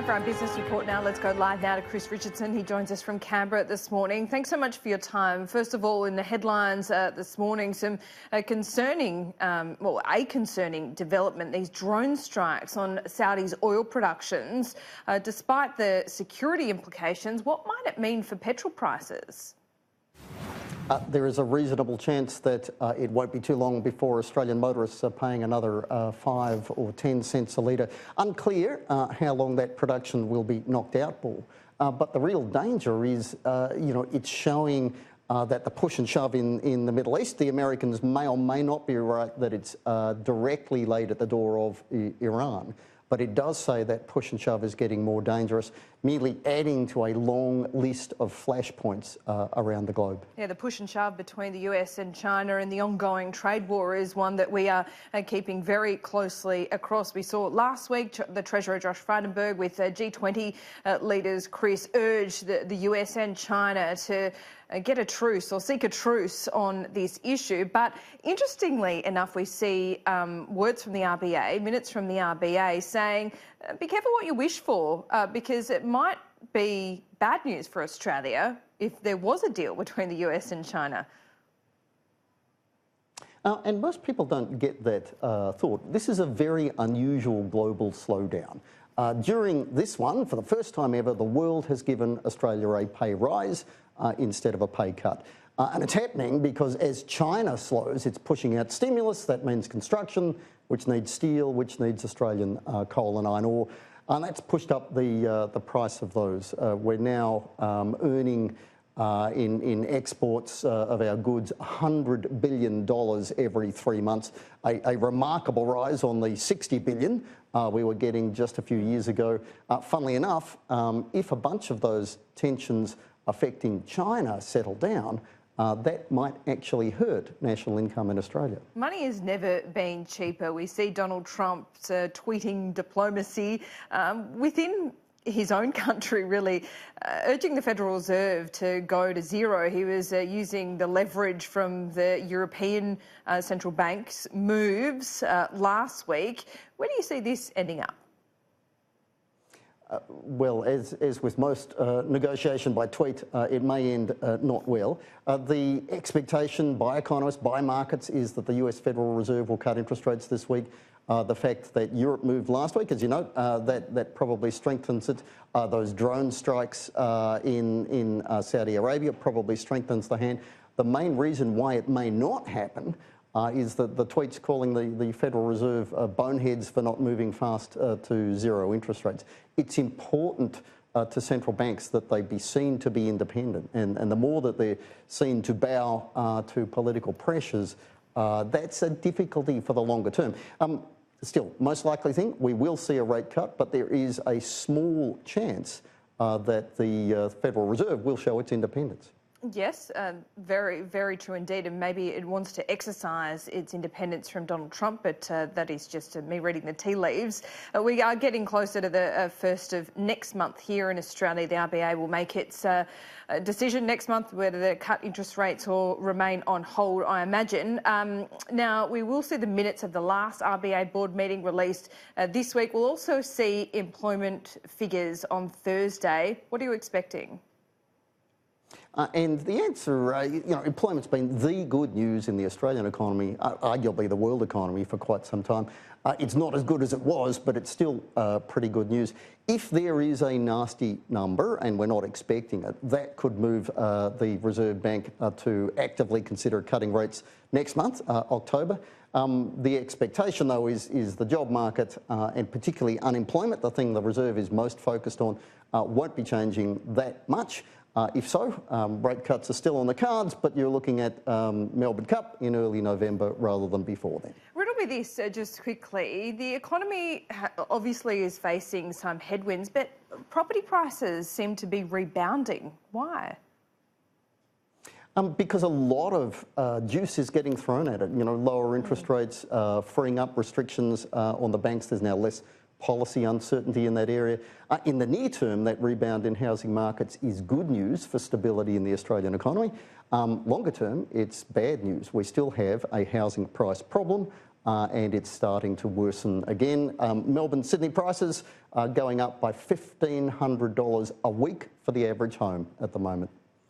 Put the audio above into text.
Time for our business report now. Let's go live now to Chris Richardson. He joins us from Canberra this morning. Thanks so much for your time. First of all, in the headlines this morning, some a concerning development, these drone strikes on Saudi's oil productions. Despite the security implications, what might it mean for petrol prices? There is a reasonable chance that it won't be too long before Australian motorists are paying another 5 or 10 cents a litre. Unclear how long that production will be knocked out for. But the real danger is, it's showing that the push and shove in the Middle East, the Americans may or may not be right that it's directly laid at the door of Iran. But it does say that push and shove is getting more dangerous, merely adding to a long list of flashpoints around the globe. Yeah, the push and shove between the US and China and the ongoing trade war is one that we are keeping very closely across. We saw last week the Treasurer Josh Frydenberg with G20 leaders, Chris, urged the US and China to get a truce or seek a truce on this issue. But interestingly enough, we see words from the RBA, minutes from the RBA saying, be careful what you wish for, because it might be bad news for Australia if there was a deal between the US and China. And most people don't get that thought. This is a very unusual global slowdown. During this one, for the first time ever, the world has given Australia a pay rise instead of a pay cut. And it's happening because as China slows, it's pushing out stimulus. That means construction, which needs steel, which needs Australian coal and iron ore. And that's pushed up the price of those. We're now earning in exports of our goods $100 billion every 3 months, a remarkable rise on the $60 billion we were getting just a few years ago. Funnily enough, if a bunch of those tensions affecting China settle down, that might actually hurt national income in Australia. Money has never been cheaper. We see Donald Trump's tweeting diplomacy within his own country, really, urging the Federal Reserve to go to zero. He was using the leverage from the European central bank's moves last week. Where do you see this ending up? Well, as with most negotiation by tweet, it may end not well. The expectation by economists, by markets, is that the US Federal Reserve will cut interest rates this week. The fact that Europe moved last week, as you know, that probably strengthens it. Those drone strikes in Saudi Arabia probably strengthens the hand. The main reason why it may not happen is that the tweets calling the Federal Reserve boneheads for not moving fast to zero interest rates. It's important to central banks that they be seen to be independent, and the more that they're seen to bow to political pressures, that's a difficulty for the longer term. Still, most likely thing, we will see a rate cut, but there is a small chance that the Federal Reserve will show its independence. Yes, very, very true indeed. And maybe it wants to exercise its independence from Donald Trump, but that is just me reading the tea leaves. We are getting closer to the 1st of next month here in Australia. The RBA will make its decision next month whether they cut interest rates or remain on hold, I imagine. Now, we will see the minutes of the last RBA board meeting released this week. We'll also see employment figures on Thursday. What are you expecting? And the answer, employment's been the good news in the Australian economy, arguably the world economy, for quite some time. It's not as good as it was, but it's still pretty good news. If there is a nasty number, and we're not expecting it, that could move the Reserve Bank to actively consider cutting rates next month, October. The expectation, though, is the job market and particularly unemployment, the thing the Reserve is most focused on, won't be changing that much. If so, rate cuts are still on the cards, but you're looking at Melbourne Cup in early November rather than before then. Riddle me this just quickly. The economy obviously is facing some headwinds, but property prices seem to be rebounding. Why? Because a lot of juice is getting thrown at it. Lower interest rates, freeing up restrictions on the banks. There's now less policy uncertainty in that area. In the near term, that rebound in housing markets is good news for stability in the Australian economy. Longer term, it's bad news. We still have a housing price problem. and it's starting to worsen again. Melbourne, Sydney prices are going up by $1,500 a week for the average home at the moment.